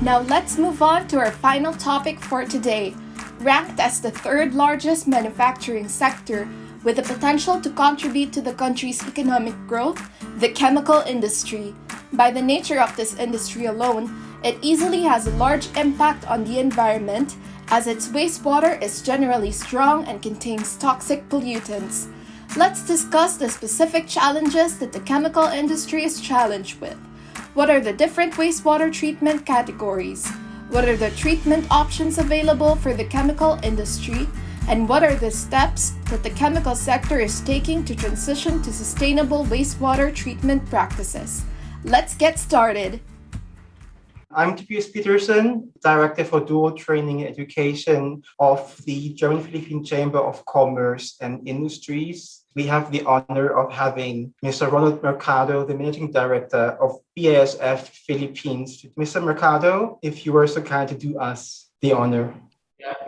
Now let's move on to our final topic for today. Ranked as the third largest manufacturing sector with the potential to contribute to the country's economic growth, the chemical industry. By the nature of this industry alone, it easily has a large impact on the environment as its wastewater is generally strong and contains toxic pollutants. Let's discuss the specific challenges that the chemical industry is challenged with. What are the different wastewater treatment categories? What are the treatment options available for the chemical industry? And what are the steps that the chemical sector is taking to transition to sustainable wastewater treatment practices? Let's get started. I'm Tobias Peterson, Director for Dual Training and Education of the German-Philippine Chamber of Commerce and Industries. We have the honor of having Mr. Ronald Mercado, the Managing Director of BASF Philippines. Mr. Mercado, if you were so kind to do us the honor.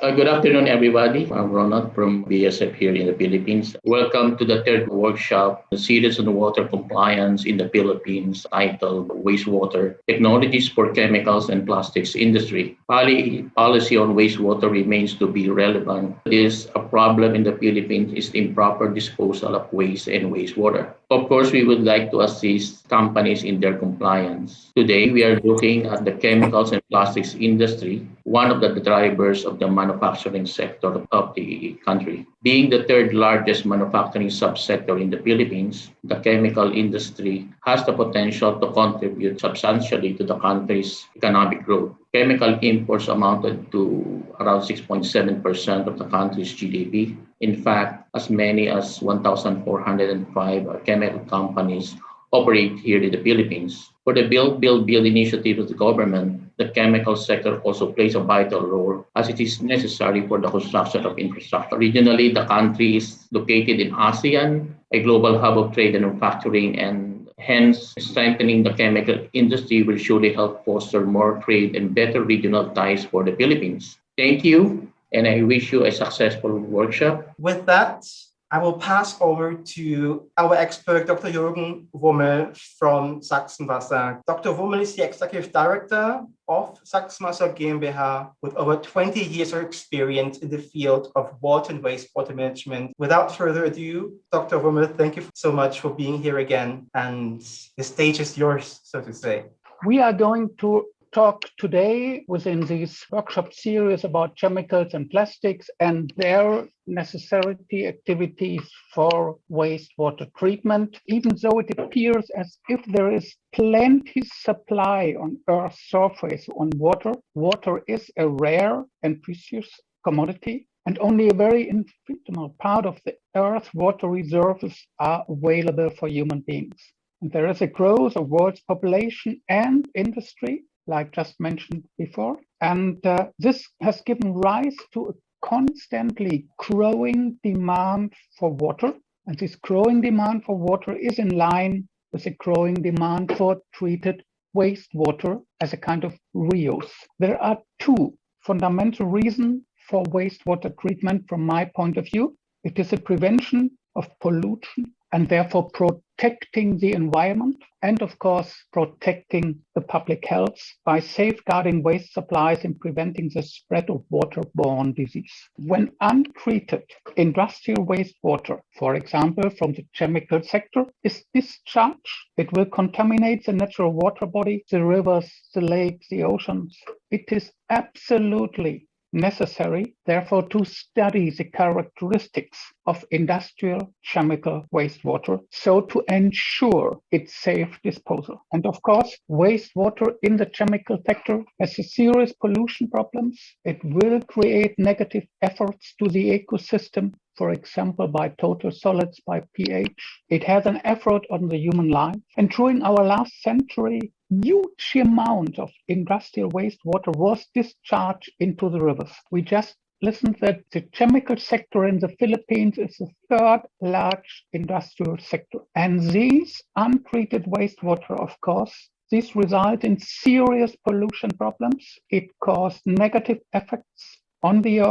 Good afternoon, everybody. I'm Ronald from BASF here in the Philippines. Welcome to the third workshop, the series on water compliance in the Philippines, titled Wastewater Technologies for Chemicals and Plastics Industry. Policy on wastewater remains to be relevant. This a problem in the Philippines is the improper disposal of waste and wastewater. Of course, we would like to assist companies in their compliance. Today, we are looking at the chemicals and plastics industry, one of the drivers of the manufacturing sector of the country. Being the third largest manufacturing subsector in the Philippines, the chemical industry has the potential to contribute substantially to the country's economic growth. Chemical imports amounted to around 6.7% of the country's GDP. In fact, as many as 1,405 chemical companies operate here in the Philippines. For the Build initiative of the government, the chemical sector also plays a vital role as it is necessary for the construction of infrastructure. Regionally, the country is located in ASEAN, a global hub of trade and manufacturing, and hence strengthening the chemical industry will surely help foster more trade and better regional ties for the Philippines. Thank you, and I wish you a successful workshop. With that, I will pass over to our expert, Dr. Jürgen Wummel from Sachsen Wasser. Dr. Wummel is the Executive Director of Sachsen Wasser GmbH with over 20 years of experience in the field of water and wastewater management. Without further ado, Dr. Wummel, thank you so much for being here again, and the stage is yours, so to say. We are going to talk today within this workshop series about chemicals and plastics and their necessity activities for wastewater treatment. Even though it appears as if there is plenty supply on Earth's surface on water, water is a rare and precious commodity, and only a very infinite part of the Earth's water reserves are available for human beings. And there is a growth of world's population and industry, like just mentioned before. And this has given rise to a constantly growing demand for water. And this growing demand for water is in line with a growing demand for treated wastewater as a kind of reuse. There are two fundamental reasons for wastewater treatment from my point of view. It is a prevention of pollution and therefore protecting the environment, and of course, protecting the public health by safeguarding waste supplies and preventing the spread of waterborne disease. When untreated, industrial wastewater, for example, from the chemical sector, is discharged, it will contaminate the natural water body, the rivers, the lakes, the oceans. It is absolutely necessary, therefore, to study the characteristics of industrial chemical wastewater, so to ensure its safe disposal. And of course, wastewater in the chemical sector has a serious pollution problems. It will create negative efforts to the ecosystem, for example, by total solids, by pH. It has an effort on the human life. And during our last century, huge amount of industrial wastewater was discharged into the rivers. We just listened that the chemical sector in the Philippines is the third large industrial sector. And these untreated wastewater, of course, this results in serious pollution problems. It causes negative effects on the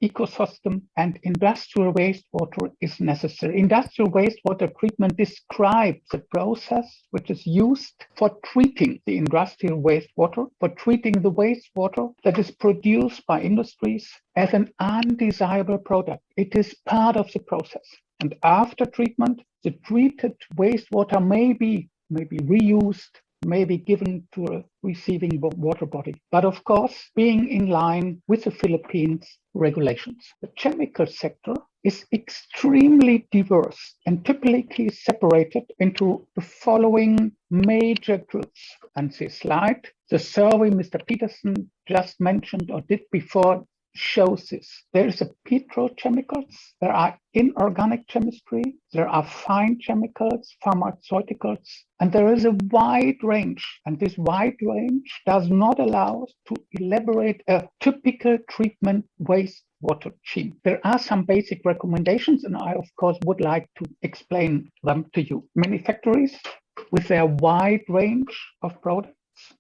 ecosystem, and industrial wastewater is necessary. Industrial wastewater treatment describes the process which is used for treating the industrial wastewater, for treating the wastewater that is produced by industries as an undesirable product. It is part of the process. And after treatment, the treated wastewater may be reused, may be given to a receiving water body, but of course, being in line with the Philippines regulations. The chemical sector is extremely diverse and typically separated into the following major groups. And this slide, the survey Mr. Peterson just mentioned or did before, shows this. There is a petrochemicals, there are inorganic chemistry, there are fine chemicals, pharmaceuticals, and there is a wide range. And this wide range does not allow us to elaborate a typical treatment wastewater scheme. There are some basic recommendations, and I, of course, would like to explain them to you. Many factories, with their wide range of products,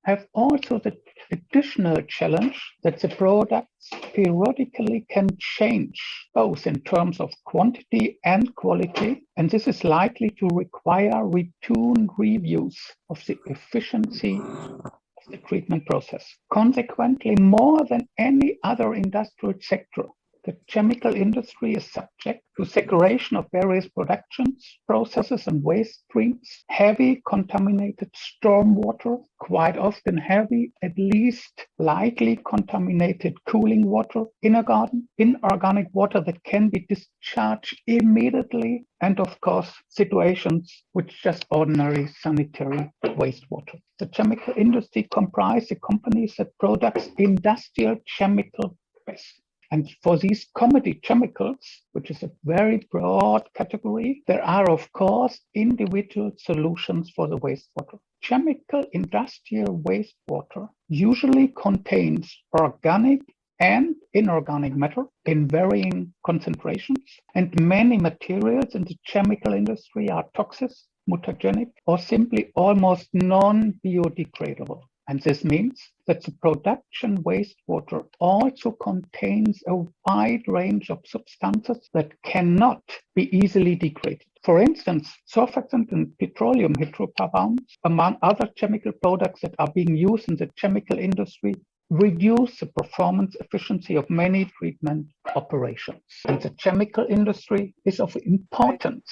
have also the additional challenge that the products periodically can change, both in terms of quantity and quality, and this is likely to require routine reviews of the efficiency of the treatment process. Consequently, more than any other industrial sector, the chemical industry is subject to separation of various productions, processes, and waste streams, heavy contaminated stormwater, quite often heavy, at least lightly contaminated cooling water, inorganic water that can be discharged immediately, and of course, situations which just ordinary sanitary wastewater. The chemical industry comprises the companies that produce industrial chemical waste. And for these commodity chemicals, which is a very broad category, there are, of course, individual solutions for the wastewater. Chemical industrial wastewater usually contains organic and inorganic matter in varying concentrations, and many materials in the chemical industry are toxic, mutagenic, or simply almost non-biodegradable. And this means that the production wastewater also contains a wide range of substances that cannot be easily degraded. For instance, surfactant and petroleum hydrocarbons, among other chemical products that are being used in the chemical industry, reduce the performance efficiency of many treatment operations. And the chemical industry is of importance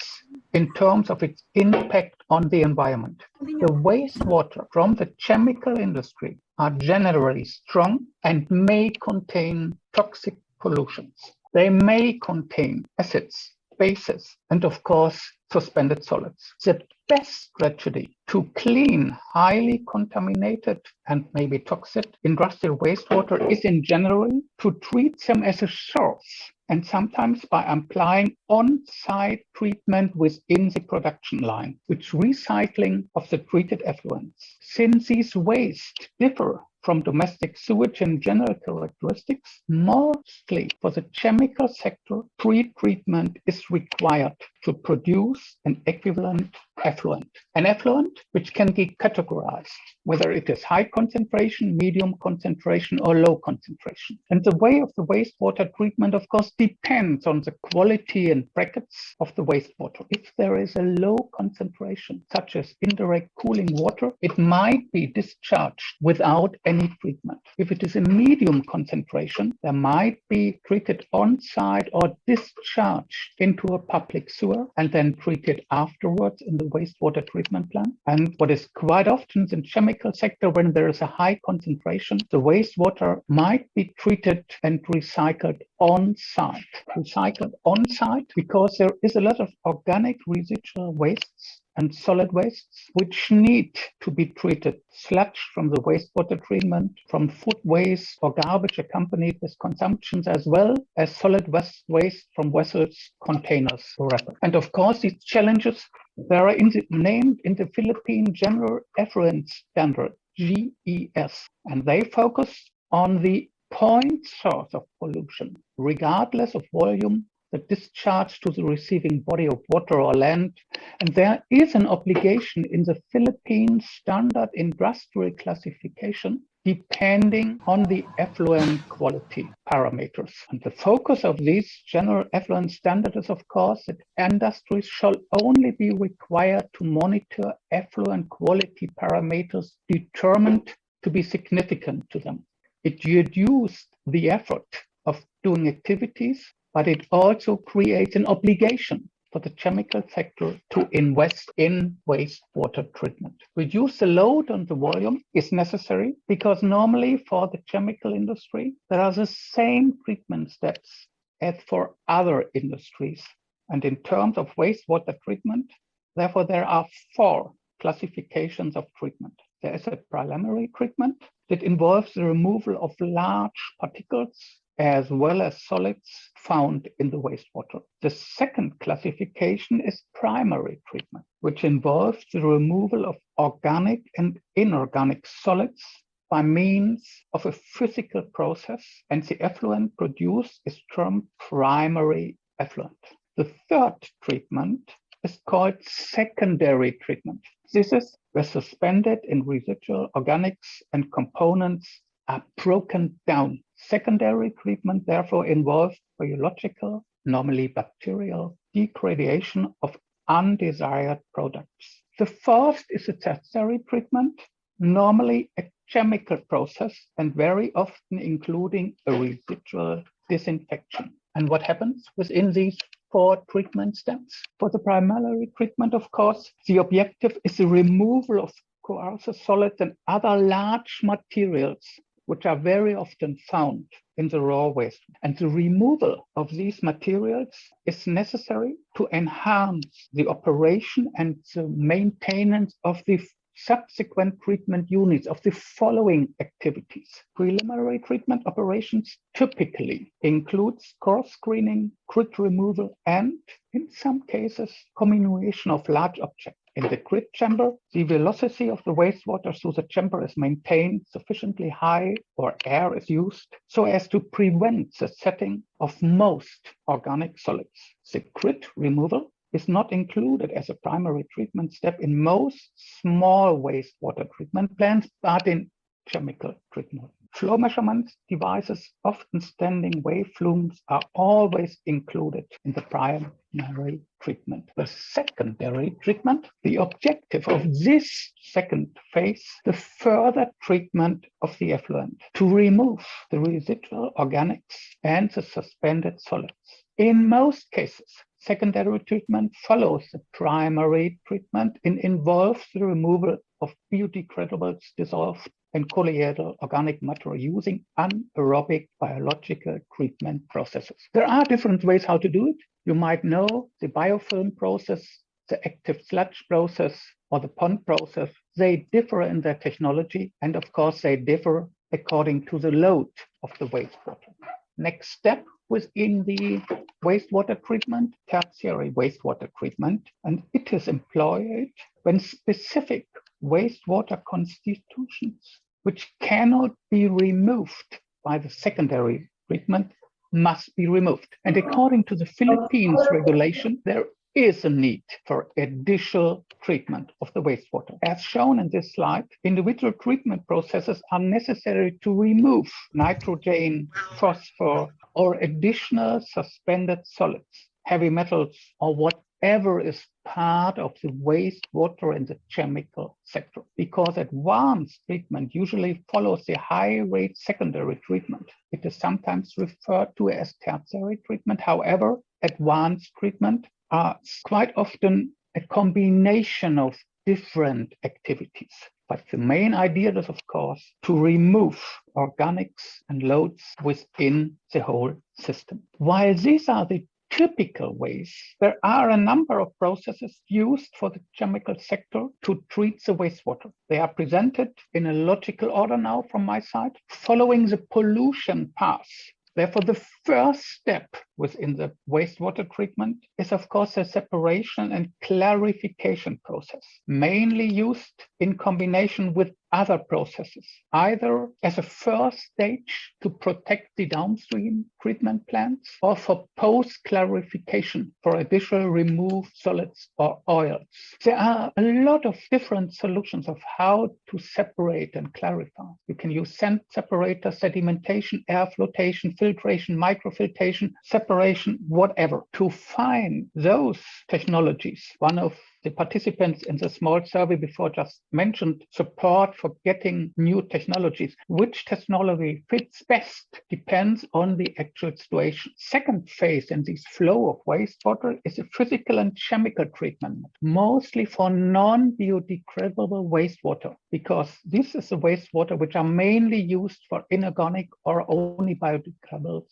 in terms of its impact on the environment. The wastewater from the chemical industry are generally strong and may contain toxic pollutions. They may contain acids, bases, and of course, suspended solids. The best strategy to clean highly contaminated and maybe toxic industrial wastewater is in general to treat them as a source, and sometimes by applying on-site treatment within the production line, which recycling of the treated effluents. Since these wastes differ from domestic sewage in general characteristics, mostly for the chemical sector, pre-treatment is required to produce an equivalent effluent. An effluent which can be categorized, whether it is high concentration, medium concentration, or low concentration. And the way of the wastewater treatment, of course, depends on the quality and brackets of the wastewater. If there is a low concentration, such as indirect cooling water, it might be discharged without any treatment. If it is a medium concentration, there might be treated on-site or discharged into a public sewer and then treated afterwards in the wastewater treatment plant. And what is quite often in the chemical sector, when there is a high concentration, the wastewater might be treated and recycled on-site. Recycled on-site because there is a lot of organic residual wastes and solid wastes which need to be treated. Sludge from the wastewater treatment, from food waste or garbage accompanied with consumptions, as well as solid waste from vessels, containers, or wrapper. And of course, these challenges, they are named in the Philippine General Effluent Standard, GES, and they focus on the point source of pollution, regardless of volume, the discharge to the receiving body of water or land. And there is an obligation in the Philippine Standard Industrial Classification depending on the effluent quality parameters. And the focus of this general effluent standard is, of course, that industries shall only be required to monitor effluent quality parameters determined to be significant to them. It reduced the effort of doing activities, but it also creates an obligation for the chemical sector to invest in wastewater treatment. Reduce the load on the volume is necessary because normally for the chemical industry, there are the same treatment steps as for other industries. And in terms of wastewater treatment, therefore, there are 4 classifications of treatment. There is a primary treatment that involves the removal of large particles as well as solids found in the wastewater. The second classification is primary treatment, which involves the removal of organic and inorganic solids by means of a physical process, and the effluent produced is termed primary effluent. The third treatment is called secondary treatment. This is where suspended and residual organics and components are broken down. Secondary treatment therefore involves biological, normally bacterial, degradation of undesired products. The first is a tertiary treatment, normally a chemical process and very often including a residual disinfection. And what happens within these 4 treatment steps? For the primary treatment, of course, the objective is the removal of coarser solids and other large materials which are very often found in the raw waste. And the removal of these materials is necessary to enhance the operation and the maintenance of the subsequent treatment units of the following activities. Preliminary treatment operations typically includes coarse screening, grit removal, and in some cases, comminution of large objects. In the grit chamber, the velocity of the wastewater through the chamber is maintained sufficiently high or air is used so as to prevent the setting of most organic solids. The grit removal is not included as a primary treatment step in most small wastewater treatment plants, but in chemical treatment. Flow measurement devices, often standing wave flumes, are always included in the primary treatment. The secondary treatment, the objective of this second phase, the further treatment of the effluent to remove the residual organics and the suspended solids. In most cases, secondary treatment follows the primary treatment and involves the removal of biodegradables dissolved in colloidal organic matter using anaerobic biological treatment processes. There are different ways how to do it. You might know the biofilm process, the active sludge process, or the pond process. They differ in their technology, and of course they differ according to the load of the wastewater. Next step within the wastewater treatment, tertiary wastewater treatment, and it is employed when specific wastewater constitutions which cannot be removed by the secondary treatment must be removed. And according to the Philippines regulation, there is a need for additional treatment of the wastewater. As shown in this slide, individual treatment processes are necessary to remove nitrogen, phosphor, or additional suspended solids, heavy metals, or whatever is part of the wastewater in the chemical sector. Because advanced treatment usually follows the high-rate secondary treatment. It is sometimes referred to as tertiary treatment. However, advanced treatment are quite often a combination of different activities. But the main idea is, of course, to remove organics and loads within the whole system. While these are the typical ways, there are a number of processes used for the chemical sector to treat the wastewater. They are presented in a logical order now from my side, following the pollution path. Therefore, the first step within the wastewater treatment is, of course, a separation and clarification process, mainly used in combination with other processes, either as a first stage to protect the downstream treatment plants or for post-clarification for additional removed solids or oils. There are a lot of different solutions of how to separate and clarify. You can use scent separator, sedimentation, air flotation, filtration, microfiltration, separation, whatever. To find those technologies, one of the participants in the small survey before just mentioned support for getting new technologies. Which technology fits best depends on the actual situation. Second phase in this flow of wastewater is a physical and chemical treatment, mostly for non-biodegradable wastewater, because this is the wastewater which are mainly used for inorganic or only biodegradable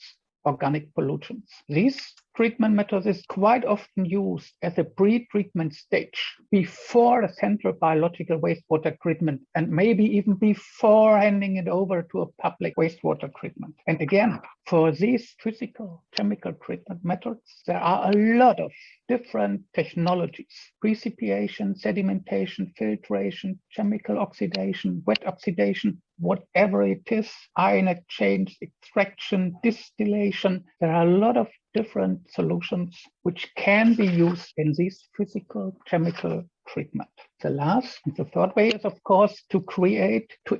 organic pollutants. This treatment method is quite often used as a pre-treatment stage before a central biological wastewater treatment and maybe even before handing it over to a public wastewater treatment. And again, for these physical chemical treatment methods, there are a lot of different technologies: precipitations, sedimentation, filtration, chemical oxidation, wet oxidation, whatever it is, ion exchange, extraction, distillation. There are a lot of different solutions which can be used in this physical chemical treatment. The last and the third way is, of course, to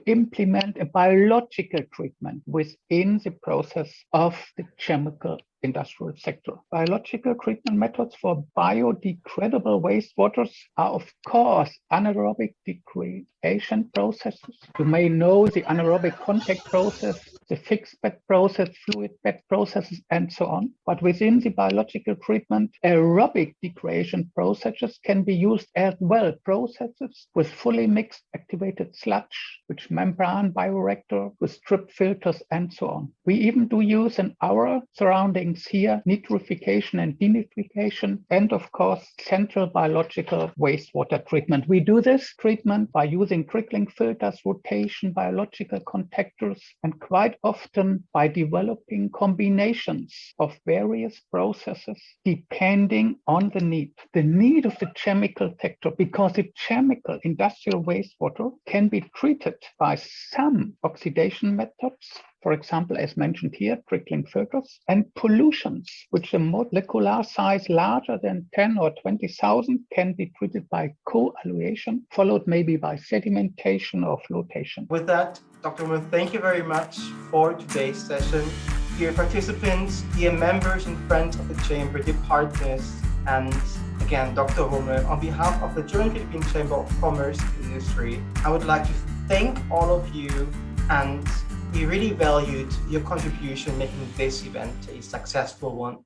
implement a biological treatment within the process of the chemical industrial sector. Biological treatment methods for biodegradable wastewaters are, of course, anaerobic degradation processes. You may know the anaerobic contact process, the fixed bed process, fluid bed processes, and so on. But within the biological treatment, aerobic degradation processes can be used as well. Processes with fully mixed activated sludge, with membrane bioreactor, with strip filters, and so on. We even do use in our surroundings here nitrification and denitrification, and of course, central biological wastewater treatment. We do this treatment by using trickling filters, rotation, biological contactors, and quite often by developing combinations of various processes depending on the need of the chemical sector, because the chemical industrial wastewater can be treated by some oxidation methods, for example, as mentioned here, trickling filters, and pollutions, which a molecular size larger than 10 or 20,000 can be treated by coalluation, followed maybe by sedimentation or flotation. With that, Dr. Wummel, thank you very much for today's session. Dear participants, dear members and friends of the Chamber, dear partners, and again, Dr. Wummel, on behalf of the German Philippine Chamber of Commerce and Industry, I would like to thank all of you, and we really valued your contribution making this event a successful one.